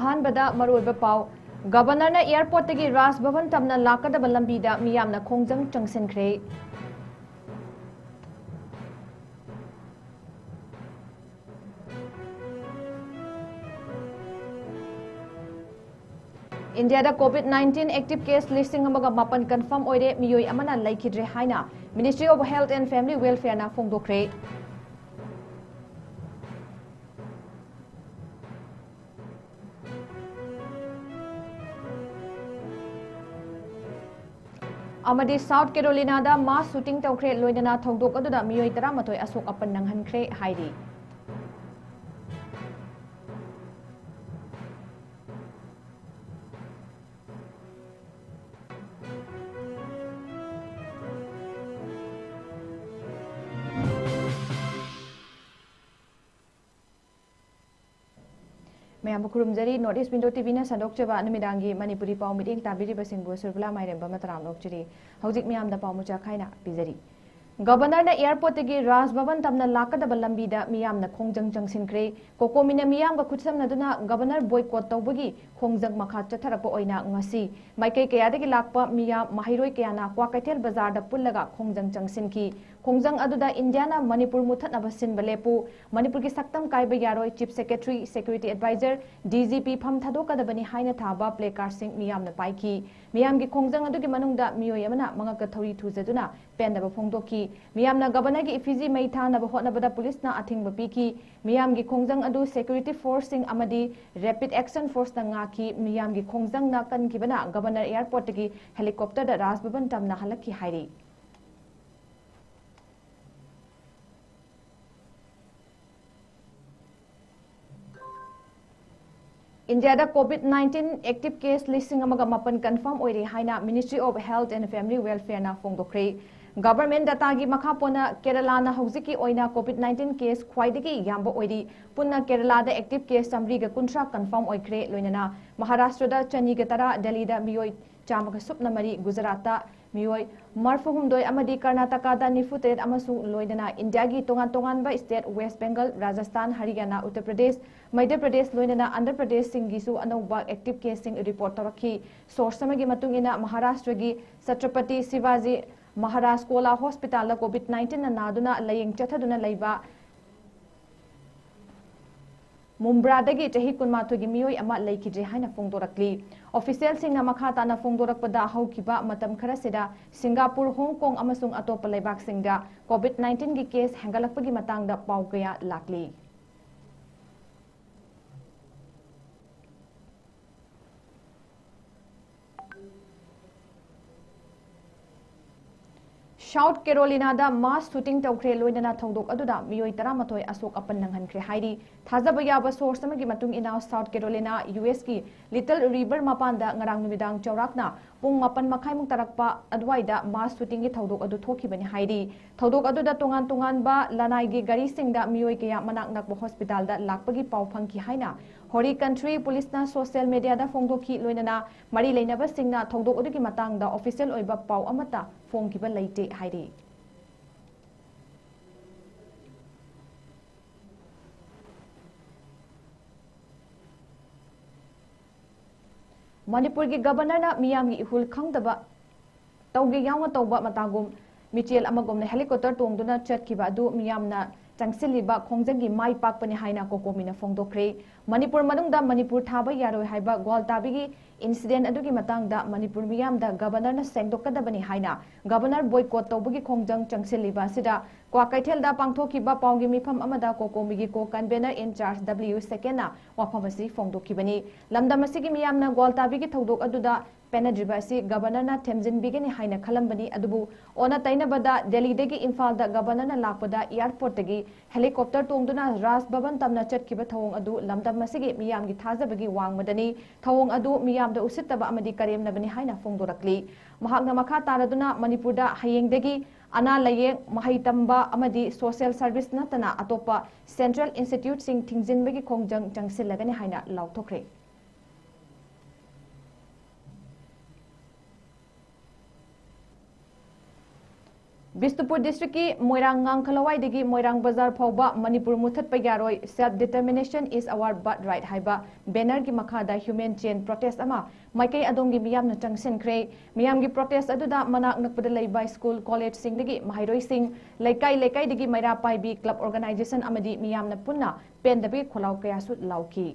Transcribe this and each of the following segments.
अहानबदा मरुइबा पाव governor ने airport तगी Raj Bhavan तमना लाकदब लंबीदा मियामना खोंजंग चंगसिनख्रे। India दा कोविड-19 एक्टिव केस लिस्टिंग अमगा मापन कंफर्म ओइरे मियोय अमना लाइखिद्रे हाइना ministry of health and family welfare ना फोंदोख्रे। अमदी साउथ कैरोलिना दा मास शूटिंग तौख्रे लोइना थौदोक अदुदा मियोय 13 असोक अपन नंगहनख्रे हाइरी। मैम खुरुमजरी नॉर्थ ईस्ट विंडो टीवी ना संदोकचबा नुमिदांगी मणिपुरी पाव मीटिंग ताबिरिबसिंगबु सुरबला माइरेंबा मतराम लोकचरी हौजिक मियाम दा पाव मुचा खाइना पिजरी। गवर्नर ने एयरपोर्ट तगी राज भवन तमना लाकदब लंबीदा मियामना खोंजंग चंगसिनख्रे। कोकोमिना मियामगा खुत्समनदुना गवर्नर बॉयकॉट तौबगी खोंजंग मखा चथरप ओइना ngasi माइकै कयादगी लाकपा मियाम माहिरोय कयाना क्वाकैथेल बाजार दा पुल्लगा खोंजंग चंगसिनकी। खोंजंग अदुदा इंडियाना मणिपुर मुथतनब सिनबा लेपु मणिपुर की सक्तम कायबा यारोय chief secretary security adviser DGP फम थादोकदबनी हाइना थाबा प्ले कार्ड सिंग मियामना पाइकी। मियामगी खोंजंग अदुगी मनुंगदा मियोय अमना मंगक थौरी थुजदुना पेंदब फोंदोकी। मियामना गवर्नर की इफिजी मई थानब होटनबदा पुलिसना अथिंग पीकी। मियामगी खोंजंग अदु सिक्योरिटी फोर्स सिंग अमदी रैपिड एक्शन फोर्स ना ngaकी। मियामगी खोंजंग ना कनकिबना गवर्नर एयरपोर्ट की हेलीकॉप्टर दा राजभवन तमना हलकी हाइरी। इंडिया दा कोविड-19 एक्टिव केस लिस्टिंग अमगा मापन कंफर्म ओइरे हाइना ministry of health and family welfare ना फोंदोख्रे। गवर्नमेंट डाटा की मखा पोना केरला ना हौजिकी ओइना कोविड-19 केस ख्वाइदगी याम्बा ओइरी पुन्ना केरला दा एक्टिव केस समरीगा कुंट्रा कंफर्म ओइख्रे लोइनना महाराष्ट्र दा चनीगा तरा दिल्ली दा मियोय चामगा सुपना मरी गुजरात दा मियोय मरफुहुमदोय अमदी कर्नाटका दा 93 अमसु लोइनना इंडिया की तोंगान तोंगानबा state waste Bengal Rajasthan Haryana Uttar Pradesh Madhya Pradesh लोइनना Andhra Pradesh सिंगिसु अनौबा active case सिंग रिपोर्ट तौरखी। सोर्स समगी मतुंगिना महाराष्ट्र की छत्रपति शिवाजी महाराज कोला हॉस्पिटल कोविड-19 नादुना लयंग चथदुना लैबा मुंब्रादगी चही 12 की मियोय अमा लैखिद्रे हाइना फोंदोरक्ली। ऑफिशियल सिंगना मखा ताना फोंदोरकपदा हौकिबा मतम खरसिदा सिंगापुर हांगकांग अमसुंग अतोप लैबाक सिंगदा कोविड-19 की केस हेंगलकपगी मतंगदा पाउ कया लाकली। साउथ कैरोलिना दा मास शूटिंग तौख्रे लोइना थौदोक अदुदा मियोय 13 असोक अपन नंगहनख्रे हाइरी। थाजब याबा सोर्स समगी मतुंग इना साउथ कैरोलिना यूएस की लिटिल रिवर मपानदा ngarang numitang chaurakna pung 8:30 tarakpa adwaida mass shooting gi thodok adu thokibani hairi। thodok adu da tongan tongan ba lanai gi gari singda miyoy kaya manak nakba hospital da lakpagi pau phangki haina hori country police na social media da phongdoki loinana mari leinaba singna thodok adu gi matang da official oiba pau amata phongkiba leite hairi। Manipur की governor मियाम की इहुल खंगदबा तौगे याव तौबा मतागुम Mitchell अमगुम helicopter तोंगदुना चटकिबा अदु मियामना चंगसिलिबा खोंजंगी माई पाकपनि हाइना कोकोमिना फोंदोख्रे। मणिपुर मनुंगदा मणिपुर थाबा यारोय हाइबा गोल ताबिगी incident अदुगी मतंगदा Manipur मियामदा गवर्नरना सेंगदोकदबनि हाइना governor boycott तौबगी खोंजंग चंगसिलिबा सिदा क्वाकैथेलदा पांगथोकिबा पाउगी मिफम अमदा कोकोमिगी को convener in charge W सेकेंडना वाफमसी फोंदोकिबनी। लमदमसिगी मियामना गोल ताबिगी थौदोक अदुदा पेनद्रिबासी गवर्नरना थेमजिनबिगनि हाइना खलंबनी अदुबु ओना तैनबदा दिल्लीदगी इम्फालदा गवर्नरना लाकपदा एयरपोर्टदगी helicopter तोंगदुना Raj Bhavan तमना चटकिबा थौंग अदु लमदमसिगी मियामगी थाजबगी वांगमदनी थौंग अदु मियामदा उसितबा अमदी करेमनबनी हाइना फोंदोरक्ली। महाकना मखा तारदुना मणिपुरदा हयेंगदगी अना लयेंग महैतंबा अमदी social service नतना अतोपा central institute Singh थिंगजिनबगी खोंजंग चंगसिलगनी हाइना लाउथोख्रे। Bisnupur district ki Moirang Ngangkhalawai digi Moirang Bazar phauba Manipur muthat pagyaroi self determination is our birthright haiba banner ki makhada human chain protest ama maikai adong gi miyam na changsen khre miyam gi protest aduda manak nakpada leiba school college sing digi mahairoi sing laikai digi maira pai bi club organization amadi miyam na punna pen dabi kholau kaya su lauki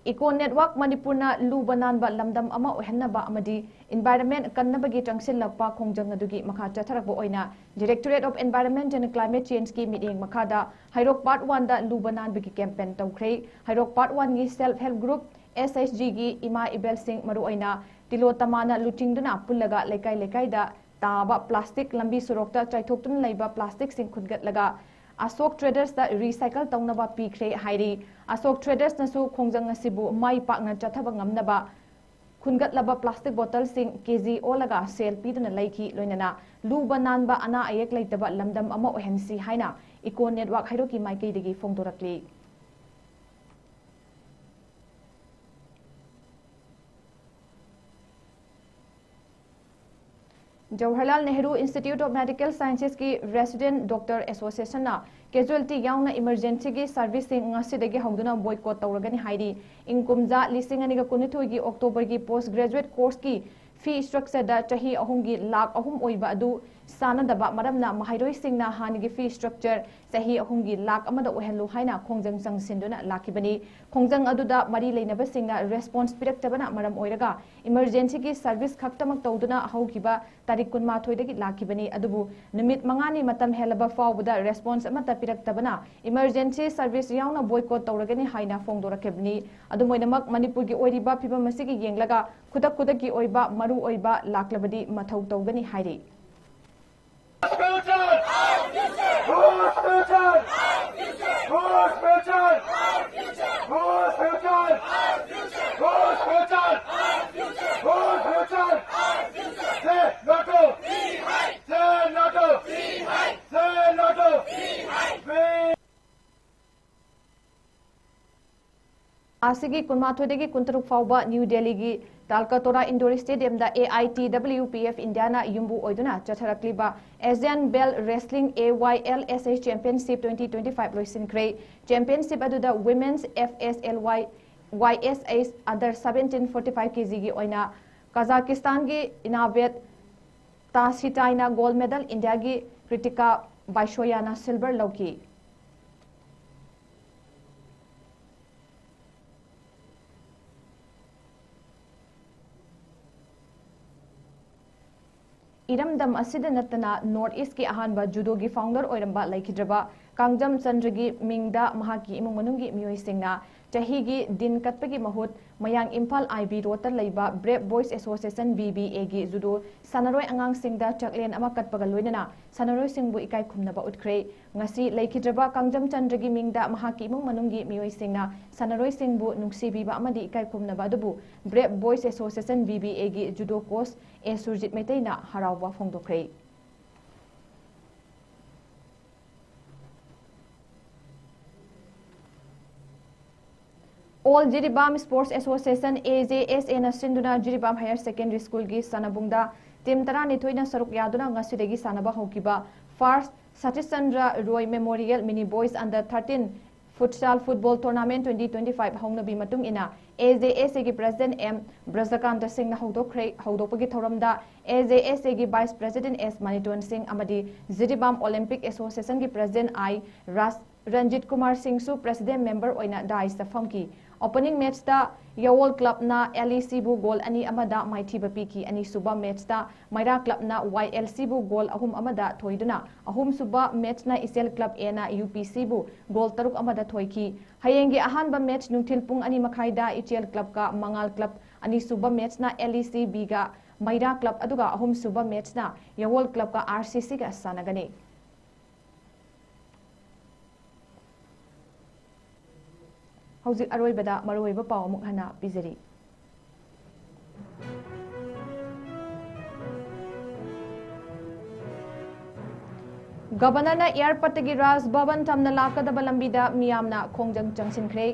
Eco Network Manipurna Lubanan ba lamdam ama ohenna ba amadi environment kannabagi tangsil lakpa khongjang adugi makha chatharakbo oina Directorate of Environment and Climate Change ki meeting makhada Hairok Part 1 da Lubanan bigi campaign tawkhre Hairok Part 1 gi self help group SHG gi ima ibel sing maru oina tilo tamana lutingduna pullaga lekai da taba plastic lambi surokta chaithoktun leiba plastic sing khudgat laga Asok Traders da recycle taunaba pikre hairi Asok Traders nasu khongjang asibu mai pakna chathaba ngamnaba khungat laba plastic bottle sing kg olaga sale piduna laiki loinana luba nanba ana ayek laitaba lamdam ama ohensi haina Eco Network hairoki maikei digi phongdorakli Jawaharlal Nehru Institute of Medical Sciences ki Resident Doctor Association na casualty yauna emergency gi servicing ngasidagi hawduna boycott tawragani hairi inkumja lising aniga kunithoi gi October gi postgraduate course ki fee structure da chahi ahum gi lakh ahum oiba adu sanadaba maramna mahairoi singna hanigi fee structure chahi ahum gi lakh amada ohenlu haina khongjang sangsinduna lakibani khongjang aduda mari leinaba singna response piraktabana maram oiraga emergency gi service khaktamak tawduna haukiba tarik kunma thoidagi lakibani adubu numit mangani matam helaba fawbuda response amata piraktabana emergency service yauna boycott tawragani haina phongdorakebni adumoinamak manipur gi oiriba phiba masigi yenglaga khudak ki oiba maru oiba laklabadi mathau tawgani hairi Asigi kunmathoi kuntaruk fawba New Delhi gi Talkatora Indoor Stadium da AITWPF Indiana yumbu oiduna chatharakliba Asian Bell Wrestling AYLSH Championship 2025 loisinkhre Championship aduda Women's FSLY YSH under 1745 kg gi oina Kazakhstan gi Inavet Tasitaina gold medal India gi Kritika Vaishoyana silver lauki Iramdam asida natana North East ki ahanba judo gi founder oiramba laikhidraba Kangjam Chandra mingda mahaki imung manungi miyoi singna chahi gi din katpagi mahut mayang Imphal IB rotar leiba Brave Boys Association BBA gi judo sanaroi angang singda chaklen ama katpaga loinana sanaroi singbu ikai khumnaba utkre ngasi laikhidraba Kangjam Chandra mingda mahaki imung manungi miyoi singna sanaroi singbu nungsibiba amadi ikai khumnaba adubu Brave Boys Association BBA gi judo coach 𝐿𝐶𝐸𝐸 na harawa phongdokre All Jiribam Sports Association AJSA na sinduna Jiribam Higher Secondary School gi sanabungda team tarani thoina saruk yaduna ngasidegi sanaba hokiba first Satish Chandra Roy Memorial Mini Boys Under 13 Futsal Football Tournament 2025 hongnabi matung ina AJSA gi President M Brazakanta Singh na hawdokpagi thoramda AJSA gi Vice President S Manituan Singh amadi Jiribam Olympic Association gi President I Ranjit Kumar Singh su President member oina dais ta famki opening match ta Yawol Club na LEC bu goal ani amada maithiba piki ani suba match ta Maira Club na YLC bu goal ahum amada thoiduna ahum suba match na Isel Club A na UPC bu goal taruk amada thoiki hayengi ahanba match nungthil pung ani makhaida Ichel Club ka Mangal Club ani suba match na LEC B ga Maira Club aduga ahum suba match na Yawol Club ka RCC ga sanagani Hauzik aroibada maroiba paw amuk hana pizari Governor na airport gi Raj Bhavan tamna lakadaba lambida miyamna khongjang changsinkhre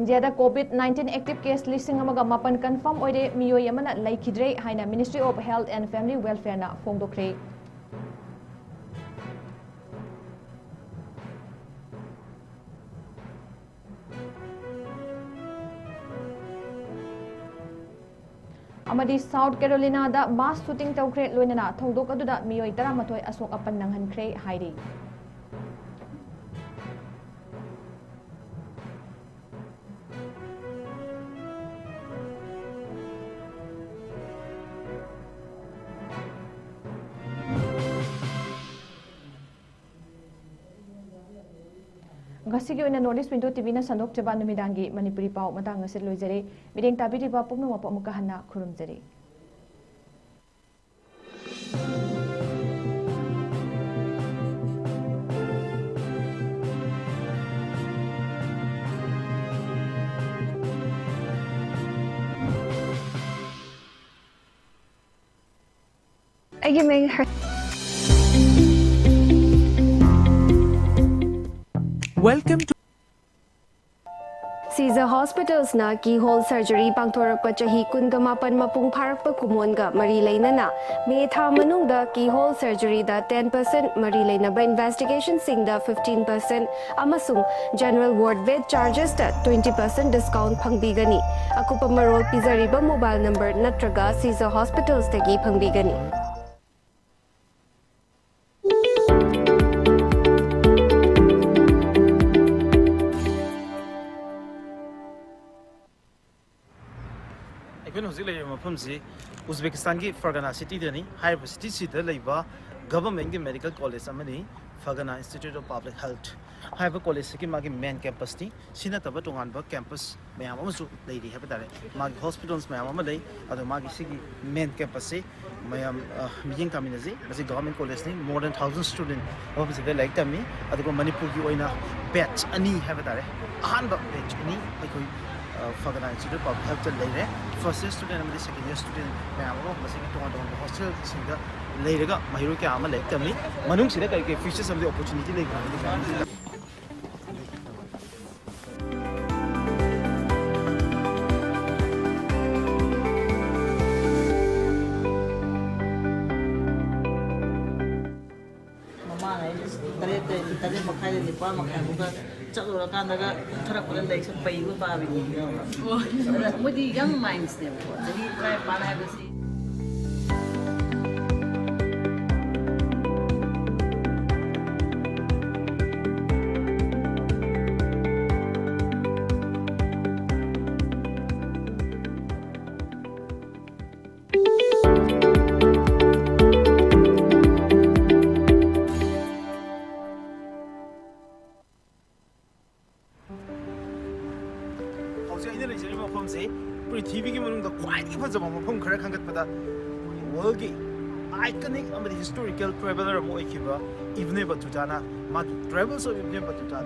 India COVID-19 active case listing amaga mapan confirm oide miyoi amana laikhidre haina Ministry of Health and Family Welfare na fongdokre. Amadi South Carolina da mass shooting tawkre loinana thongdok aduda miyoi 13 asok apan nanghankre hairi. Ngasigi oina Northeast Window TV na sandok jaba numidangi manipuri pau matang ngasit loijare mideng tabiri ba pumnu mapo amuka hanna khurumjare. Welcome to Caesar Hospitals na keyhole surgery pangthorakpa chahi 18 mapung pharakpa kumonga mari leinana me tha manungda keyhole surgery da 10% mari leinaba investigation sing da 15% amasung general ward bed charges da 20% discount phangbigani akupa marol pizariba mobile number natraga Caesar Hospitals tagi phangbigani. Uzbekistan ki Fargana city dani high city city laiba government ki medical college amani Fargana Institute of Public Health high college ki magi main campus ti sina taba tongan ba campus mayam amasu leiri haba tare magi hospitals mayam ama lei ado magi sigi main campus se mayam mijing kaminazi basi government college ni more than 1000 student office de like tami ado manipur ki oina batch ani haba tare ahan ba batch ani aikoi Fargana Institute of Public Health leire first year student amadi second year student mayam ro basi tongan hostel singa leirega mahiru kya ama like tami manung sida kai kai features of the opportunity like young minds there. Jadi try panai besi. Iconic amadi historical traveler mo ikiba Ibn Battuta magi travels of Ibn Battuta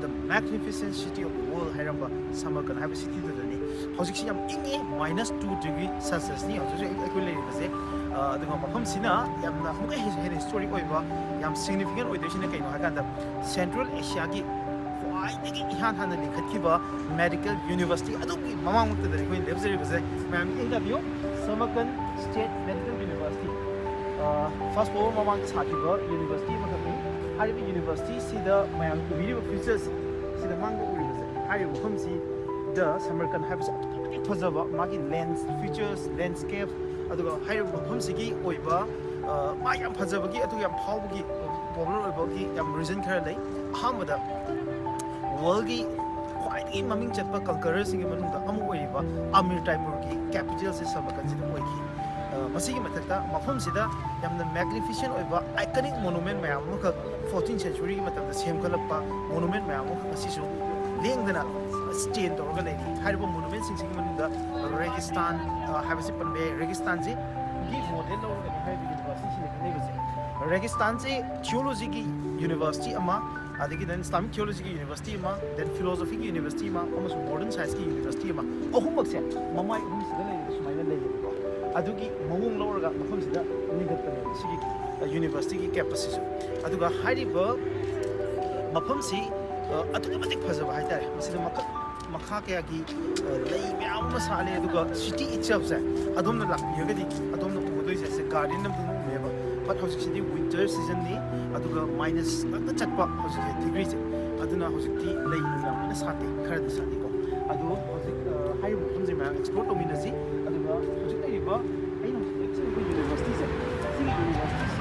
the magnificent city of the world hairamba Samarkand have city dani hojik si yam ingi -2 degrees Celsius ni also equal level base the mafam sina yamna muka historic oiba yam significant oidesina kaino hakanda Central Asia ki quite ihan hana likhatkiba medical university aduki mamang mukta dari ko lebzeri base ma'am interview Samarkand State Medical University first of all, Mamang Sakiba University, Haribi University, see the Mayan video features, see the Mango University, Haribi Humsi, the Samarkand have Tozava, Magi lens, features, landscape, Haribi Humsiki, Oiba, Mayam Pazavaki, Atuyam Paugi, Popular Bogi, Yam Reason Curly, Hamada, Walgi, quite in Maming Jetpa Kalkaras in the Amueva, Amir Taimurki, capital system of Kansi. Masigi matakta mafam sida yamna magnificent oiba iconic monument mayam ka 14th century matakta semkhalappa monument mayam ka asisu lengdana stain torga lei haribo monument sing manunda Registan habasi panbe Registan ji gi model lorga haibi university nei base Registan ji theology ki university ama adigi then Islamic theology ki university ama then philosophy ki university ama almost modern science ki university ama ohum bakse mamai hum sida lei sumaina lei adugi mawung lorga mafam sida nigatane sigi university ki campus isu aduga hariba mafam si adugi matik phajaba haitare masida makha kaya ki lei myam ma sale aduga city itself se adom na lakpiyagadi adom na ubodoi se garden nam dum meba but hojik city winter season ni aduga minus ngakta chatpa hojik degree se aduna hojik ti lei myam na sate khara di sate ko adu hojik hai mufum je ma explore to minasi aduga hojik nei ba